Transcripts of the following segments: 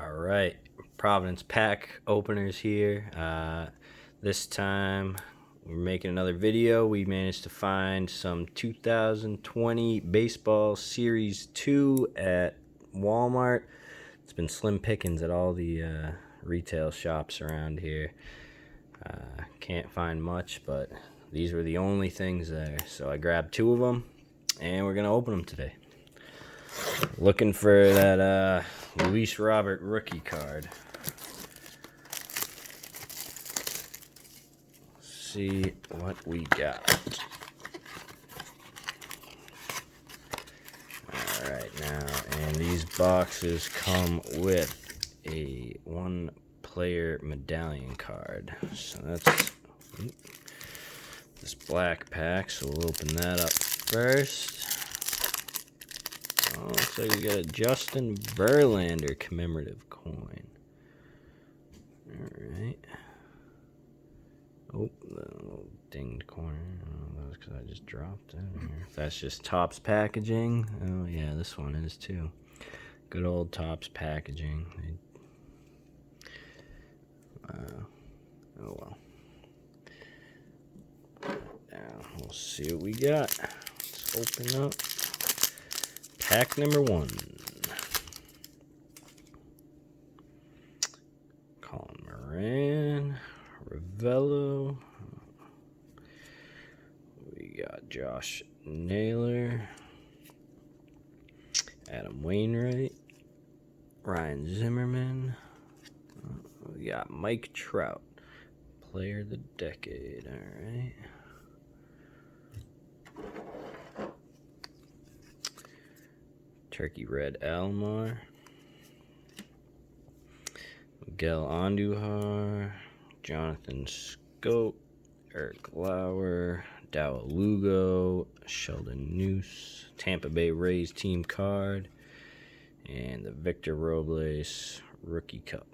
All right, Providence pack openers here. This time we're making another video. We managed to find some 2020 Baseball Series 2 at Walmart. It's been slim pickings at all the retail shops around here. Can't find much, but these were the only things there. So I grabbed two of them, and we're going to open them today. Looking for that Luis Robert rookie card. See what we got. Alright, now, and these boxes come with a one-player medallion card. So that's this black pack, so we'll open that up first. Oh, looks like we got a Justin Verlander commemorative coin. Alright. Oh, the little dinged corner. Oh, that was because I just dropped it. If that's just Topps packaging. Oh, yeah, this one is too. Good old Topps packaging. Oh, well. Now, we'll see what we got. Let's open up pack number 1. Colin Moran, Ravello. We got Josh Naylor, Adam Wainwright, Ryan Zimmerman. We got Mike Trout, player of the decade. All right. Turkey Red Almar, Miguel Andujar, Jonathan Scope, Eric Lauer, Dow Lugo, Sheldon Noose, Tampa Bay Rays team card, and the Victor Robles rookie cup.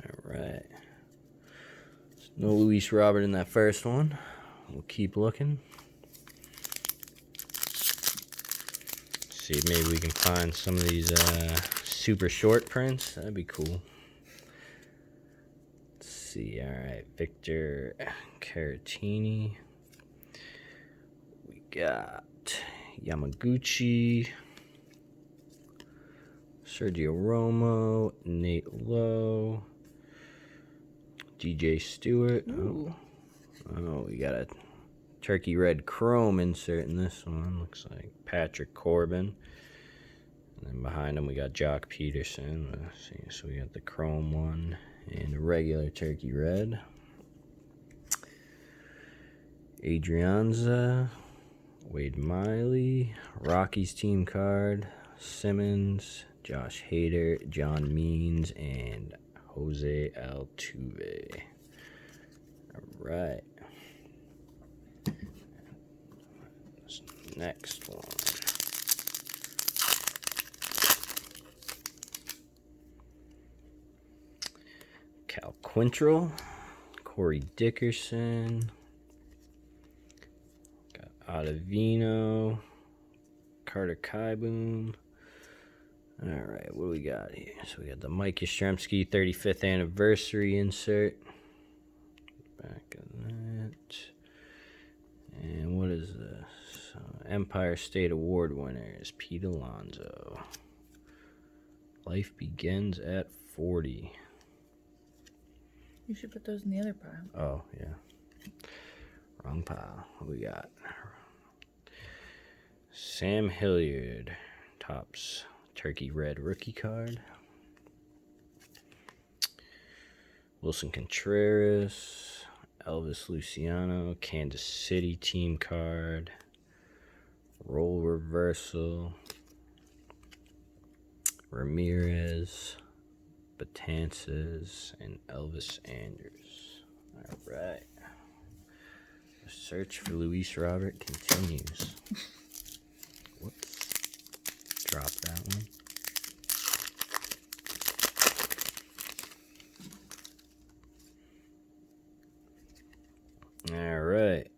All right. No Luis Robert in that first one. We'll keep looking. See if maybe we can find some of these super short prints. That'd be cool. Let's see. All right, Victor Caratini. We got Yamaguchi, Sergio Romo, Nate Lowe, DJ Stewart. Oh, we got a Turkey Red Chrome insert in this one. Looks like Patrick Corbin. And then behind him we got Jock Peterson. Let's see, so we got the Chrome one and the regular Turkey Red. Adrianza, Wade Miley, Rockies team card, Simmons, Josh Hader, John Means, and Jose Altuve. All right. Next one. Cal Quintrell, Corey Dickerson, got Ottavino, Carter Kieboom. All right, what do we got here? So we got the Mike Yastrzemski 35th anniversary insert. Back of that. And what is this? Empire State Award winners, Pete Alonso. Life begins at 40. You should put those in the other pile. Oh, yeah. Wrong pile. What we got? Sam Hilliard, Topps Turkey Red rookie card. Wilson Contreras, Elvis Luciano, Kansas City team card. Role reversal. Ramirez, Betances, and Elvis Andrews. All right. The search for Luis Robert continues. Whoops. Drop that one. All right.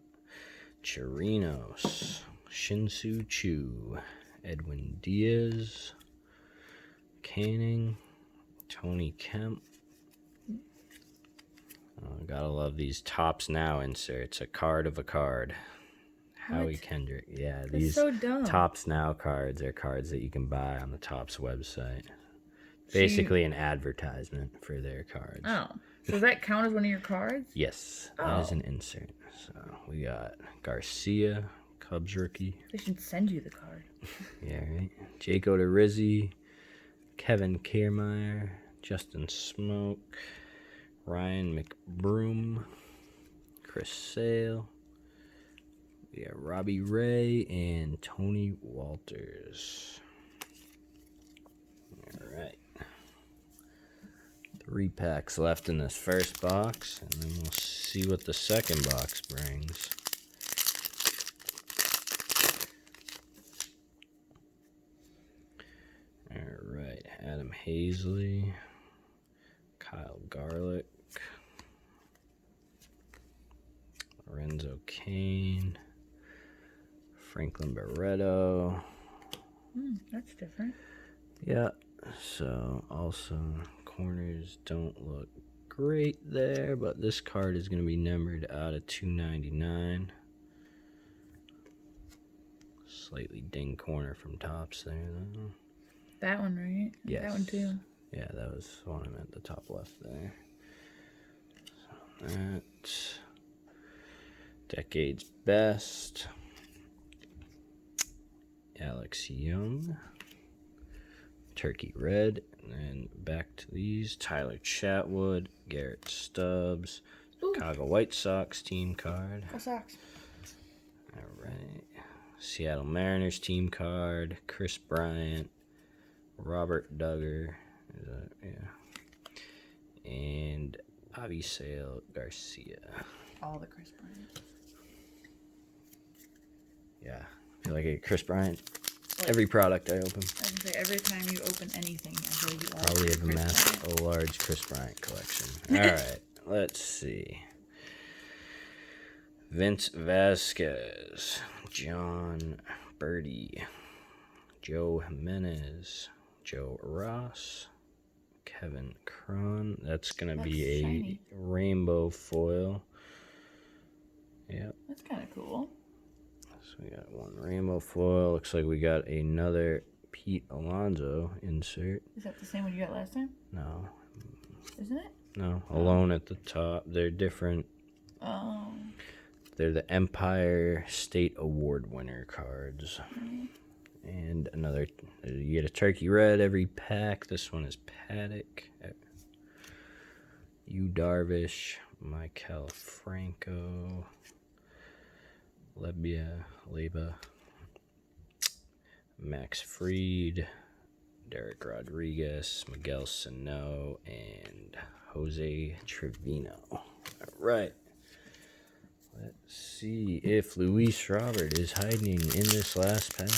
Chirinos, Shin-Soo Choo, Edwin Diaz, Canning, Tony Kemp. Oh, gotta love these Tops Now inserts. A card of a card. Howie What? Kendrick. Yeah, That's these so dumb. Tops Now cards are cards that you can buy on the Tops website. So you- Basically, an advertisement for their cards. Oh. So does that count as one of your cards? Yes, that is Oh. an insert. So we got Garcia, Cubs rookie. They should send you the card. Yeah, right. Jake Odorizzi, Kevin Kiermaier, Justin Smoke, Ryan McBroom, Chris Sale. We got Robbie Ray and Tony Walters. All right. 3 packs left in this first box, and then we'll see what the second box brings. All right, Adam Hazley, Kyle Garlick, Lorenzo Cain, Franklin Barreto. That's different. Yeah, so also corners don't look great there, but this card is going to be numbered out of 299. Slightly ding corner from Tops there, though. That one, right? Yes. That one too. Yeah, that was the one I meant, the top left there. So that's Decade's Best. Alex Young. Turkey Red. And then back to these. Tyler Chatwood. Garrett Stubbs. Ooh. Chicago White Sox team card. Go Sox. All right. Seattle Mariners team card. Chris Bryant. Robert Duggar. Is that, yeah. And Avisail Garcia. All the Chris Bryant. Yeah. I feel like a Chris Bryant. Every product I open. I was gonna say, every time you open anything, I feel like you Probably have Chris amassed Bryant. a large Chris Bryant collection. All right. Let's see. Vince Vasquez. John Birdie. Joe Jimenez. Joe Ross. Kevin Cron. That's going to That's be a shiny. rainbow foil. Yep. That's kind of cool. So we got one rainbow foil. Looks like we got another Pete Alonso insert. Is that the same one you got last time? No. Isn't it? No. Alone at the top. They're different. Oh. They're the Empire State Award winner cards. And another, you get a Turkey Red every pack. This one is Paddock. Yu Darvish, Michael Franco, Leba, Max Fried, Derek Rodriguez, Miguel Sano, and Jose Trevino. All right. Let's see if Luis Robert is hiding in this last pack.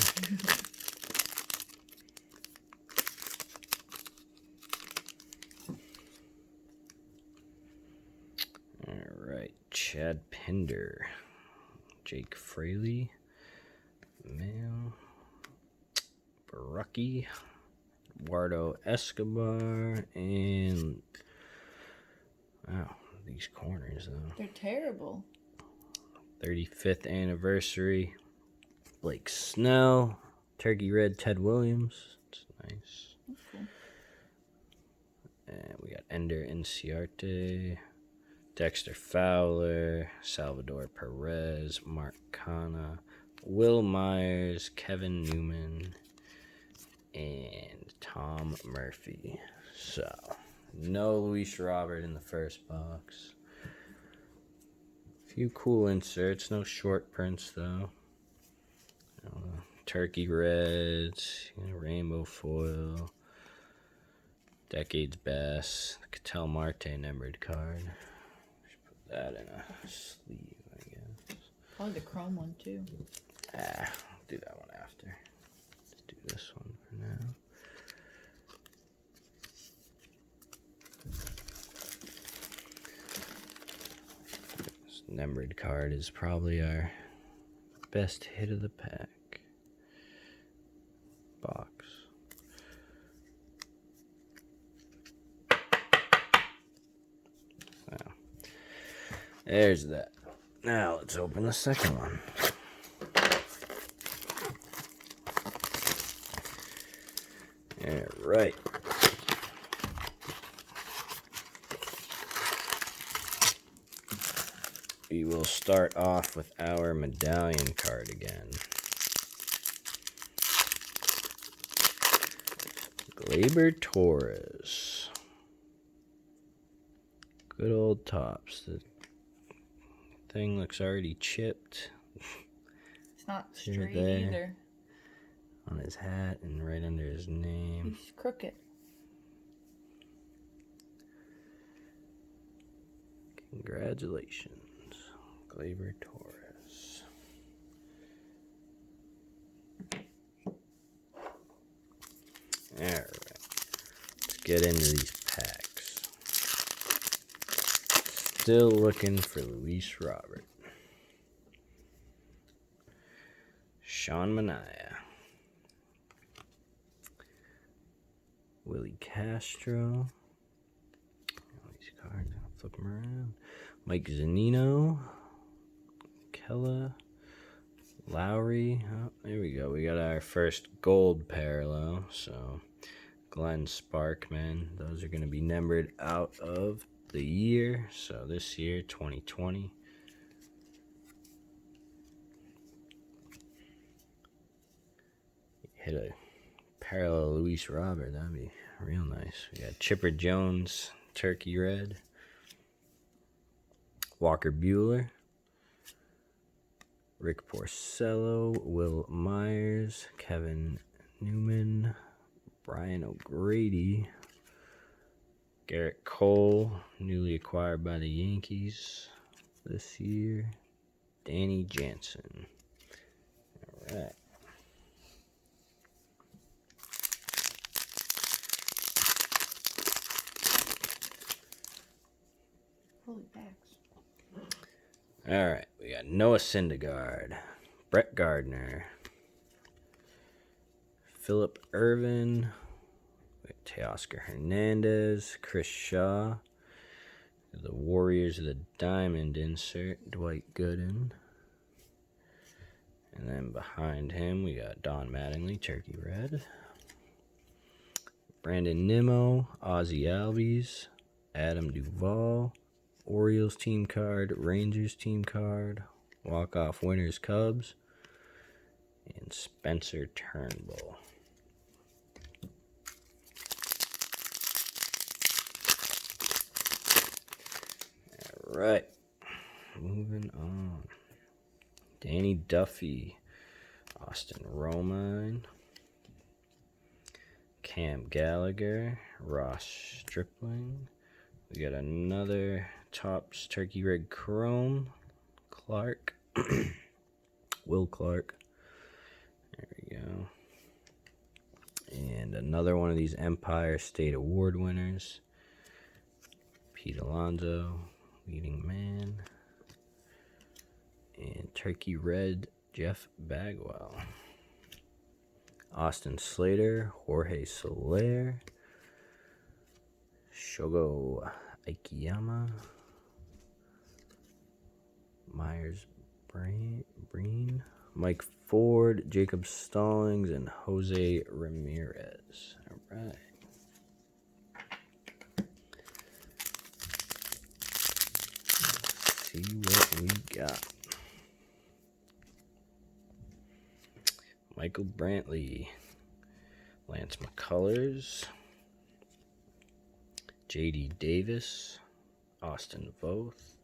All right, Chad Pinder, Jake Fraley, Mail, Barucki, Eduardo Escobar, and wow, these corners though. They're terrible. 35th anniversary, Blake Snell, Turkey Red, Ted Williams. That's nice. That's cool. And we got Ender Inciarte, Dexter Fowler, Salvador Perez, Mark Canha, Will Myers, Kevin Newman, and Tom Murphy. So, no Luis Robert in the first box. Few cool inserts, no short prints though. Turkey Reds, rainbow foil, Decade's Best, the Ketel Marte numbered card. Should put that in a sleeve, I guess. Probably the chrome one too. I'll do that one after. Let's do this one for now. This numbered card is probably our best hit of the pack. Box. There's that. Now let's open the second one. All right. We will start off with our medallion card again. Gleyber Torres. Good old Tops. The thing looks already chipped. It's not Here, straight there. either. On his hat and right under his name. He's crooked. Congratulations, Gleyber Torres. Alright, let's get into these packs. Still looking for Luis Robert. Sean Manaea. Willie Castro. All these cards, I'll flip them around. Mike Zunino. Kella. Lowry. Oh, there we go. We got our first gold parallel. So, Glenn Sparkman. Those are going to be numbered out of the year. So, this year, 2020. Hit a parallel Luis Robert. That'd be real nice. We got Chipper Jones, Turkey Red. Walker Buehler. Rick Porcello, Will Myers, Kevin Newman, Brian O'Grady, Garrett Cole, newly acquired by the Yankees this year, Danny Jansen. All right. Holy backs. All right, we got Noah Syndergaard, Brett Gardner, Phillip Ervin, Teoscar Hernandez, Chris Shaw, the Warriors of the Diamond insert, Dwight Gooden. And then behind him, we got Don Mattingly, Turkey Red, Brandon Nimmo, Ozzie Albies, Adam Duvall, Orioles team card, Rangers team card, walk-off winners Cubs, and Spencer Turnbull. All right, moving on. Danny Duffy, Austin Romine, Cam Gallagher, Ross Stripling. We got another Topps Turkey Red Chrome, Clark, Will Clark. There we go. And another one of these Empire State Award winners, Pete Alonso, Leading Man. And Turkey Red, Jeff Bagwell. Austin Slater, Jorge Soler, Shogo Akiyama, Myers Breen, Mike Ford, Jacob Stallings, and Jose Ramirez. All right. Let's see what we got. Michael Brantley, Lance McCullers, J.D. Davis, Austin Voth,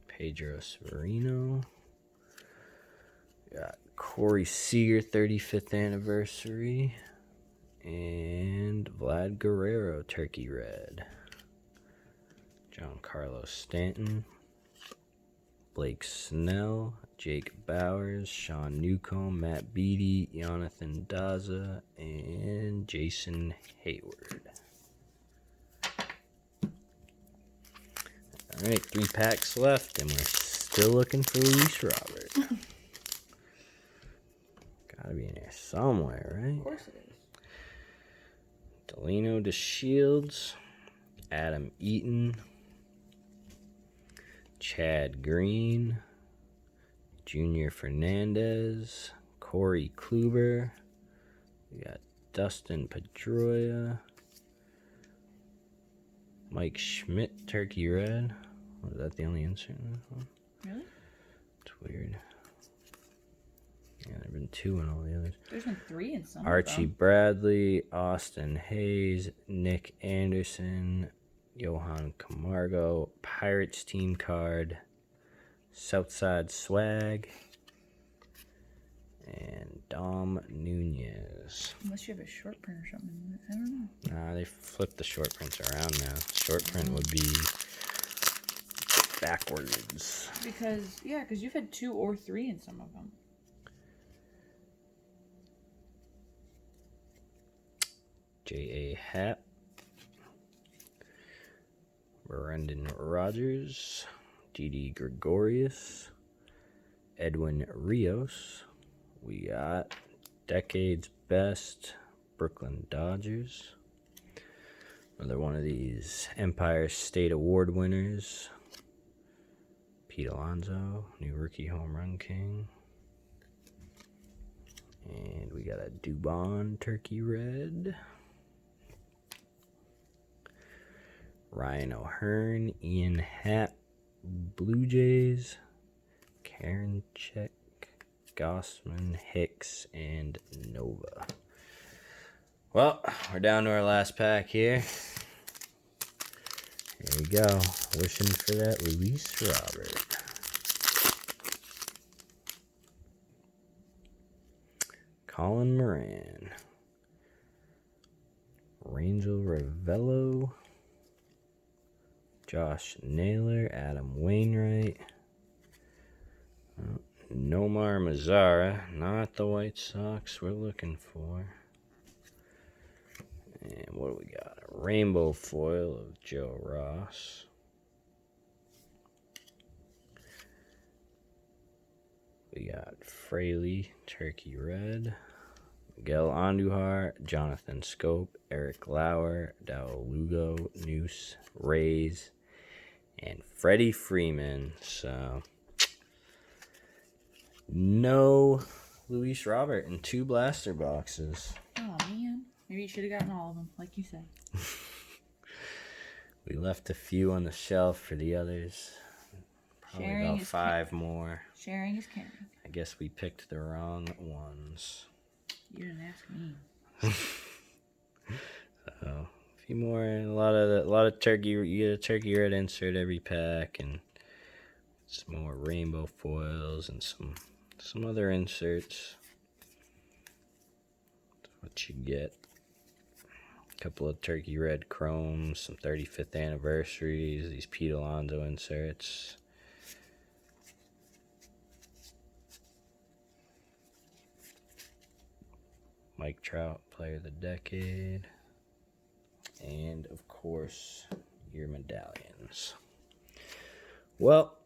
Pedro Severino. Got Corey Seager, 35th anniversary, and Vlad Guerrero, Turkey Red. Giancarlo Stanton, Blake Snell, Jake Bowers, Sean Newcomb, Matt Beattie, Jonathan Daza, and Jason Hayward. All right, 3 packs left, and we're still looking for Luis Robert. Gotta be in there somewhere, right? Of course it is. Delino DeShields, Adam Eaton, Chad Green, Junior Fernandez, Corey Kluber. We got Dustin Pedroia, Mike Schmidt, Turkey Red. Was that the only insert in this one? Really? It's weird. Yeah, there have been 2 in all the others. There's been 3 in some. Archie of them. Bradley, Austin Hayes, Nick Anderson, Johan Camargo, Pirates team card, Southside Swag, and Dom Nunez. Unless you have a short print or something. I don't know. Nah, they flipped the short prints around now. Short print would be backwards. Because you've had 2 or 3 in some of them. J.A. Happ, Brendan Rodgers, Didi Gregorius, Edwin Rios. We got Decade's Best, Brooklyn Dodgers. Another one of these Empire State Award winners, Pete Alonso, new rookie home run king. And we got a Dubon Turkey Red. Ryan O'Hearn, Ian Happ, Blue Jays, Karen Check, Gossman, Hicks, and Nova. Well, we're down to our last pack here. Here we go. Wishing for that Luis Robert. Colin Moran. Rangel Ravello. Josh Naylor, Adam Wainwright, Nomar Mazara, not the White Sox we're looking for. And what do we got? A rainbow foil of Joe Ross. We got Fraley, Turkey Red, Miguel Andujar, Jonathan Scope, Eric Lauer, Dow Lugo, Noose, Rays, and Freddie Freeman. So, no Luis Robert in 2 blaster boxes. Oh, man. Maybe you should have gotten all of them, like you said. We left a few on the shelf for the others. Probably Sharing about is 5 more. Sharing is caring. I guess we picked the wrong ones. You didn't ask me. So, a few more, and a lot of turkey. You get a Turkey Red insert every pack, and some more rainbow foils and some other inserts. That's what you get. A couple of Turkey Red chromes, some 35th anniversaries, these Pete Alonso inserts. Mike Trout, Player of the Decade. And, of course, your medallions. Well,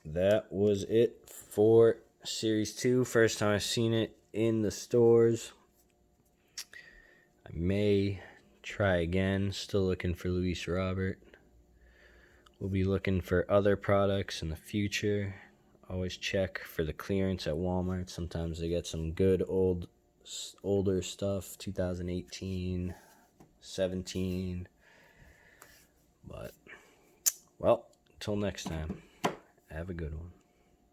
that was it for Series 2. First time I've seen it in the stores. I may try again. Still looking for Luis Robert. We'll be looking for other products in the future. Always check for the clearance at Walmart. Sometimes they get some good older stuff, 2018, 17. But, well, until next time, have a good one.